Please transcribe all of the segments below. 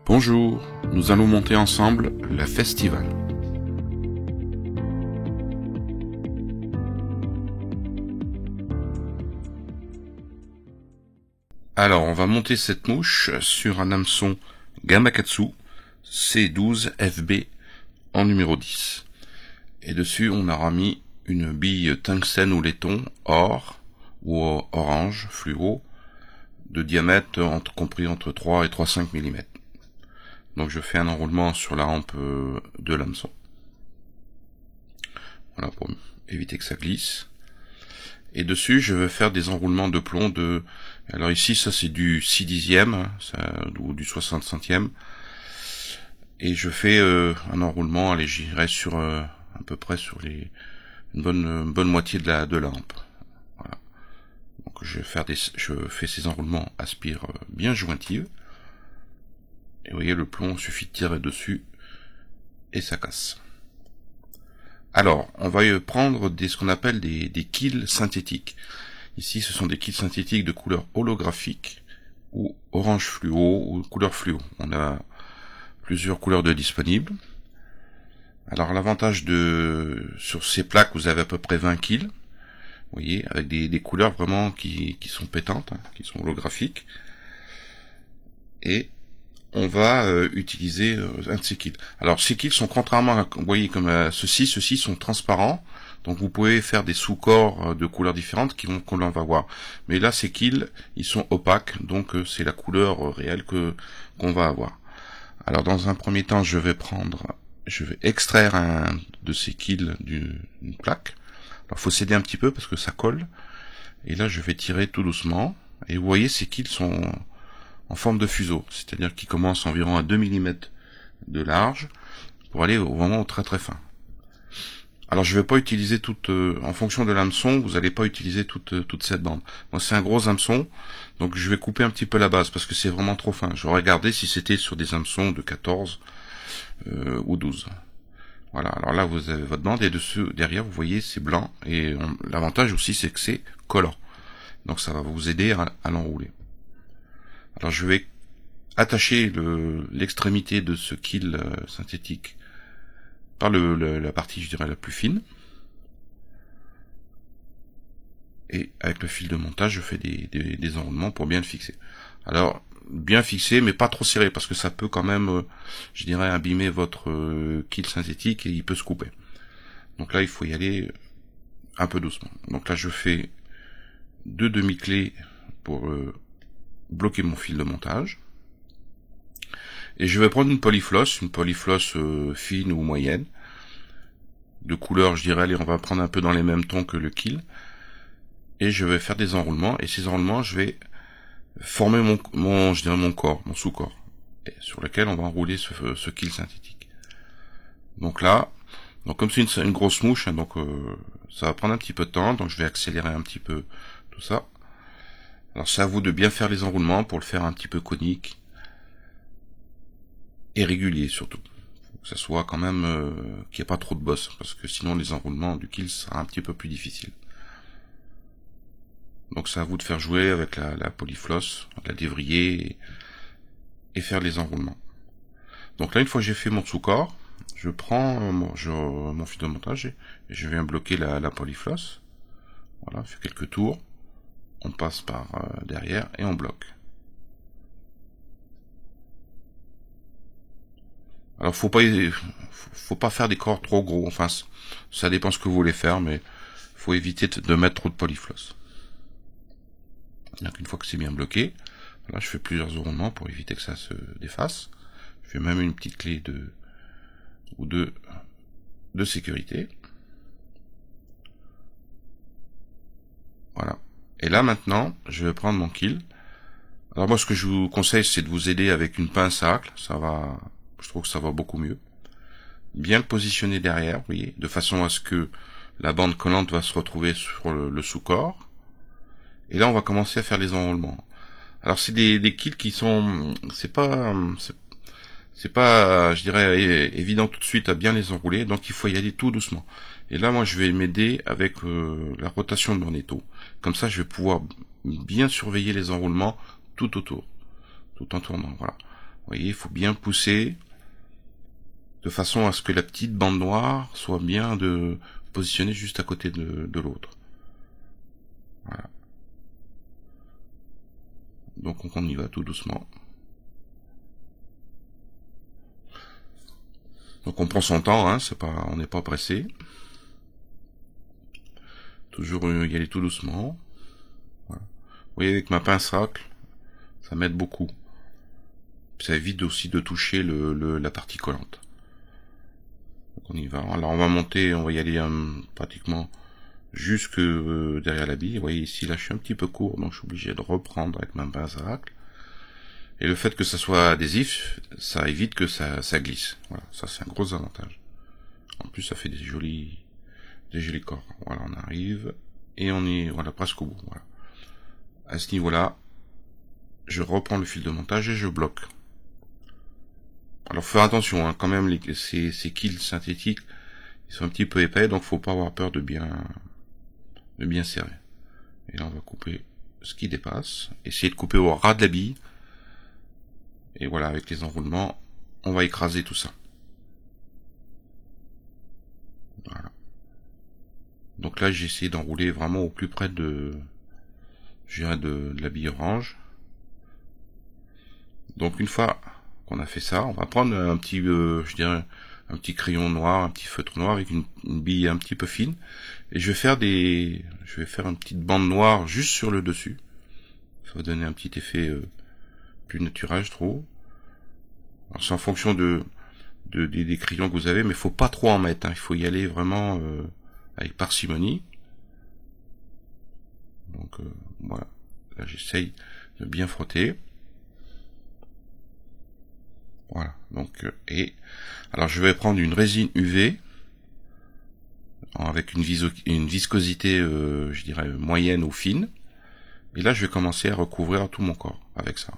Bonjour, nous allons monter ensemble la Festival. Alors, on va monter cette mouche sur un hameçon Gamakatsu C12 FB en numéro 10. Et dessus, on aura mis une bille tungstène ou laiton or ou orange fluo de diamètre compris entre 3 et 3,5 mm. Donc je fais un enroulement sur la hampe de l'hameçon. Voilà, pour éviter que ça glisse. Et dessus, je vais faire des enroulements de plomb de... Alors ici, ça c'est du 6/10, ou du 60 centième. Et je fais un enroulement, allez, j'irai sur à peu près sur une bonne moitié de la hampe. Voilà. Donc je fais ces enroulements à spire bien jointive. Et vous voyez, le plomb, il suffit de tirer dessus et ça casse. Alors, on va prendre ce qu'on appelle des quills synthétiques. Ici, ce sont des quills synthétiques de couleur holographique ou orange fluo ou couleur fluo. On a plusieurs couleurs de disponibles. Alors, l'avantage sur ces plaques, vous avez à peu près 20 kills. Vous voyez, avec des couleurs vraiment qui sont pétantes, qui sont holographiques. Et on va utiliser un de ces kits. Alors ces kits sont contrairement à, vous voyez, comme ceux-ci sont transparents, donc vous pouvez faire des sous-corps de couleurs différentes qu'on va voir. Mais là ces kits, ils sont opaques, donc c'est la couleur réelle qu'on va avoir. Alors dans un premier temps, je vais extraire un de ces kits d'une plaque. Alors faut s'aider un petit peu parce que ça colle. Et là je vais tirer tout doucement. Et vous voyez, ces kits sont en forme de fuseau, c'est-à-dire qu'il commence environ à 2 mm de large pour aller vraiment au très très fin. Alors je vais pas utiliser en fonction de l'hameçon, vous n'allez pas utiliser toute cette bande. Moi c'est un gros hameçon, donc je vais couper un petit peu la base parce que c'est vraiment trop fin. Je vais regarder si c'était sur des hameçons de 14 ou 12. Voilà, alors là vous avez votre bande et derrière vous voyez c'est blanc et l'avantage aussi c'est que c'est collant. Donc ça va vous aider à l'enrouler. Alors je vais attacher l'extrémité de ce kill synthétique par la partie, je dirais, la plus fine. Et avec le fil de montage, je fais des enroulements pour bien le fixer. Alors, bien fixé, mais pas trop serré, parce que ça peut quand même, je dirais, abîmer votre kill synthétique et il peut se couper. Donc là, il faut y aller un peu doucement. Donc là, je fais 2 demi-clés pour bloquer mon fil de montage. Et je vais prendre une polyfloss fine ou moyenne, de couleur, je dirais, allez, on va prendre un peu dans les mêmes tons que le kill, et je vais faire des enroulements, et ces enroulements, je vais former mon corps, mon sous-corps, sur lequel on va enrouler ce kill synthétique. Donc là, comme c'est une grosse mouche, donc ça va prendre un petit peu de temps, donc je vais accélérer un petit peu tout ça. Alors c'est à vous de bien faire les enroulements pour le faire un petit peu conique et régulier surtout. Faut que ça soit quand même qu'il n'y ait pas trop de bosse, parce que sinon les enroulements du kill sera un petit peu plus difficile. Donc c'est à vous de faire jouer avec la polyfloss, la dévriller et faire les enroulements. Donc là, une fois que j'ai fait mon sous-corps, je prends mon fil de montage et je viens bloquer la polyfloss. Voilà, je fais quelques tours. On passe par derrière et on bloque. Alors faut pas faire des corps trop gros, enfin ça dépend ce que vous voulez faire, mais faut éviter de mettre trop de polyfloss. Donc une fois que c'est bien bloqué, là je fais plusieurs enroulements pour éviter que ça se défasse. Je fais même une petite clé de sécurité. Voilà. Et là maintenant, je vais prendre mon kill. Alors moi ce que je vous conseille, c'est de vous aider avec une pince à racler, je trouve que ça va beaucoup mieux. Bien le positionner derrière, vous voyez, de façon à ce que la bande collante va se retrouver sur le sous-corps. Et là on va commencer à faire les enroulements. Alors c'est des kills qui sont, c'est pas, je dirais, évident tout de suite à bien les enrouler, donc il faut y aller tout doucement. Et là, moi, je vais m'aider avec la rotation de mon étau. Comme ça, je vais pouvoir bien surveiller les enroulements tout autour, tout en tournant. Voilà. voyez, il faut bien pousser de façon à ce que la petite bande noire soit bien positionnée juste à côté de l'autre. Voilà. Donc on y va tout doucement. Donc on prend son temps, hein, on n'est pas pressé. Toujours y aller tout doucement. Voilà. Vous voyez, avec ma pince racle, ça m'aide beaucoup. Ça évite aussi de toucher la partie collante. Donc on y va. Alors on va monter, on va y aller pratiquement jusque derrière la bille. Vous voyez ici, là je suis un petit peu court, donc je suis obligé de reprendre avec ma pince racle. Et le fait que ça soit adhésif, ça évite que ça glisse. Voilà, ça c'est un gros avantage. En plus ça fait des jolis corps. Voilà, on arrive et on est presque au bout. Voilà. À ce niveau-là, je reprends le fil de montage et je bloque. Alors faut faire attention, hein, quand même, ces quills synthétiques, ils sont un petit peu épais, donc faut pas avoir peur de bien serrer. Et là on va couper ce qui dépasse, essayer de couper au ras de la bille. Et voilà, avec les enroulements, on va écraser tout ça. Voilà. Donc là, j'ai essayé d'enrouler vraiment au plus près de la bille orange. Donc une fois qu'on a fait ça, on va prendre un petit, un petit crayon noir, un petit feutre noir avec une bille un petit peu fine, et je vais faire une petite bande noire juste sur le dessus. Ça va donner un petit effet plus naturel, je trouve. Alors c'est en fonction des crayons que vous avez, mais faut pas trop en mettre, hein. Il faut y aller vraiment avec parcimonie. Donc voilà, là j'essaye de bien frotter. Voilà, donc alors je vais prendre une résine UV avec une viscosité, je dirais moyenne ou fine, et là je vais commencer à recouvrir tout mon corps avec ça.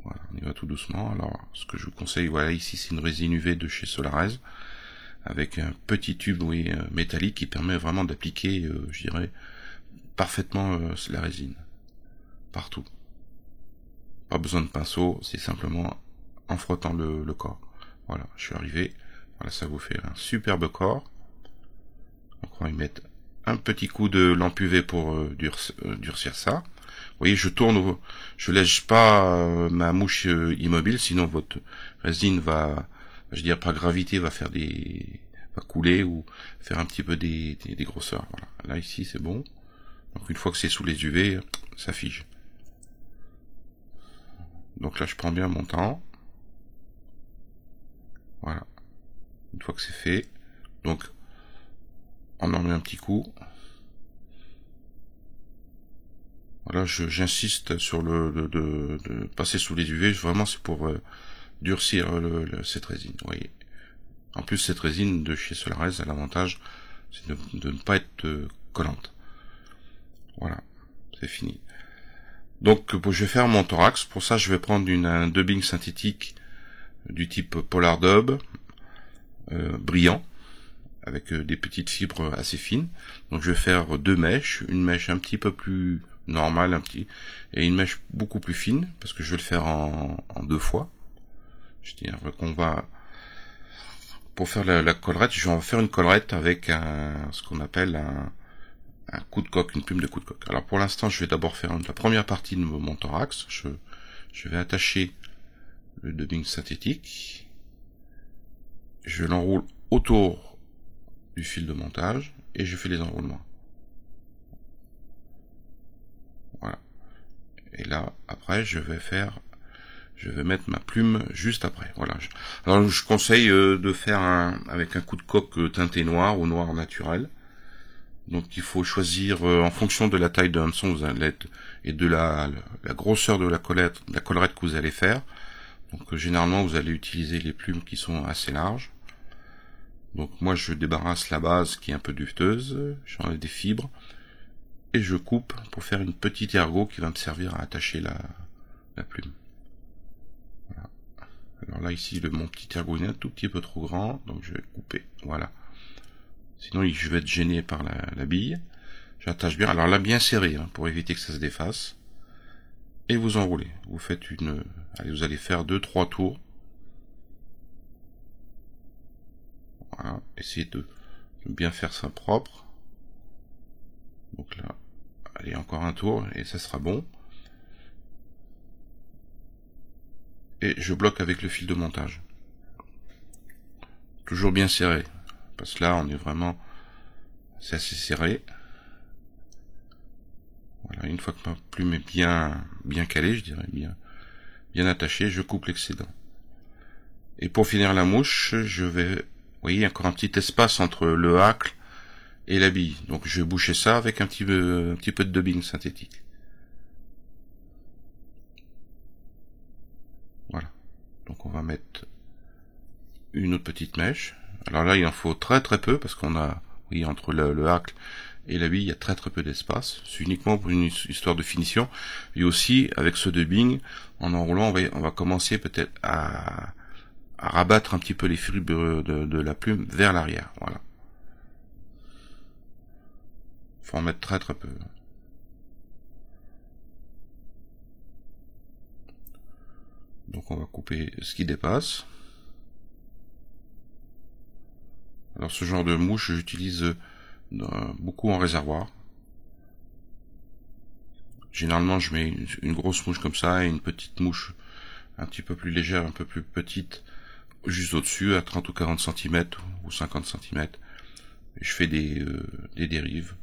Voilà, on y va tout doucement. Alors ce que je vous conseille, voilà, ici c'est une résine UV de chez Solarez avec un petit tube métallique qui permet vraiment d'appliquer, je dirais, parfaitement la résine partout. Pas besoin de pinceau, c'est simplement en frottant le corps. Voilà, je suis arrivé. Voilà, ça vous fait un superbe corps. Donc on va y mettre un petit coup de lampe UV pour durcir ça. Vous voyez, je lèche pas ma mouche immobile, sinon votre résine va, je dirais par gravité, va couler ou faire un petit peu des grosseurs. Voilà. Là ici c'est bon. Donc une fois que c'est sous les UV, ça fige. Donc là je prends bien mon temps. Voilà. Une fois que c'est fait, donc on en met un petit coup. Voilà, j'insiste sur de passer sous les UV. Vraiment c'est pour durcir cette résine. Vous voyez. En plus cette résine de chez Solarez a l'avantage c'est de ne pas être collante. Voilà, c'est fini. Donc je vais faire mon thorax. Pour ça je vais prendre un dubbing synthétique du type Polar Dub brillant avec des petites fibres assez fines. Donc je vais faire deux mèches, une mèche un petit peu plus normale, et une mèche beaucoup plus fine parce que je vais le faire en deux fois. Je dirais qu'on va, pour faire la collerette, je vais en faire une collerette avec ce qu'on appelle un coup de coque, une plume de coup de coque. Alors pour l'instant, je vais d'abord faire la première partie de mon thorax. Je vais attacher le dubbing synthétique. Je l'enroule autour du fil de montage et je fais les enroulements. Voilà. Et là, après, je vais mettre ma plume juste après. Voilà. Alors je conseille de faire avec un coup de coque teinté noir ou noir naturel. Donc il faut choisir en fonction de la taille de hameçon que vous allez et de la grosseur de la collerette que vous allez faire. Donc généralement vous allez utiliser les plumes qui sont assez larges. Donc moi je débarrasse la base qui est un peu duveteuse, j'enlève des fibres et je coupe pour faire une petite ergot qui va me servir à attacher la plume. Voilà. Alors là ici mon petit ergot est un tout petit peu trop grand, donc je vais couper. Voilà. Sinon je vais être gêné par la bille. J'attache bien, alors là bien serré pour éviter que ça se défasse. et vous enroulez. Vous faites allez, vous allez faire 2-3 tours. Voilà, essayez de bien faire ça propre. Donc là, allez, encore un tour et ça sera bon. Et je bloque avec le fil de montage. Toujours bien serré, parce que là on est vraiment, c'est assez serré. Voilà, une fois que ma plume est bien calée, je dirais bien attachée, je coupe l'excédent. Et pour finir la mouche, je vais, vous voyez, encore un petit espace entre le hacle et la bille. Donc je vais boucher ça avec un petit peu de dubbing synthétique. Voilà. Donc on va mettre une autre petite mèche. Alors là, il en faut très peu parce qu'on a, oui, entre le hacle et la bille, il y a très peu d'espace. C'est uniquement pour une histoire de finition. Et aussi, avec ce dubbing, en enroulant, on va commencer peut-être à rabattre un petit peu les fibres de la plume vers l'arrière. Voilà. Faut en mettre très peu. Donc on va couper ce qui dépasse. Alors ce genre de mouche, j'utilise beaucoup en réservoir. Généralement je mets une grosse mouche comme ça et une petite mouche un petit peu plus légère, un peu plus petite, juste au-dessus, à 30 ou 40 cm ou 50 cm. Et je fais des dérives.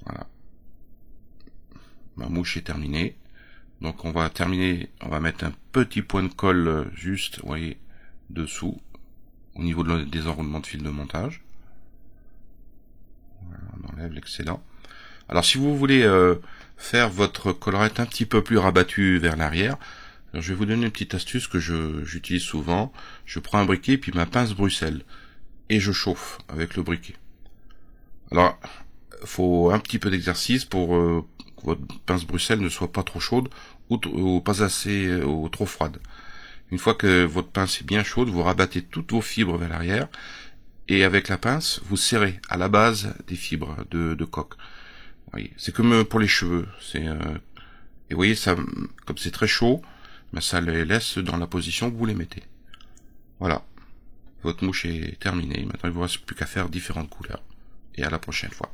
Voilà. Ma mouche est terminée. Donc on va mettre un petit point de colle juste, vous voyez, dessous, au niveau des enroulements de fil de montage. Voilà, on enlève l'excédent. Alors si vous voulez faire votre collerette un petit peu plus rabattue vers l'arrière, je vais vous donner une petite astuce que j'utilise souvent. Je prends un briquet puis ma pince Bruxelles et je chauffe avec le briquet. Alors, faut un petit peu d'exercice pour que votre pince Bruxelles ne soit pas trop chaude ou pas assez ou trop froide. Une fois que votre pince est bien chaude, vous rabattez toutes vos fibres vers l'arrière et avec la pince, vous serrez à la base des fibres de coque. C'est comme pour les cheveux. Et vous voyez, ça, comme c'est très chaud, ben ça les laisse dans la position que vous les mettez. Voilà. Votre mouche est terminée. Maintenant, il ne vous reste plus qu'à faire différentes couleurs. Et à la prochaine fois.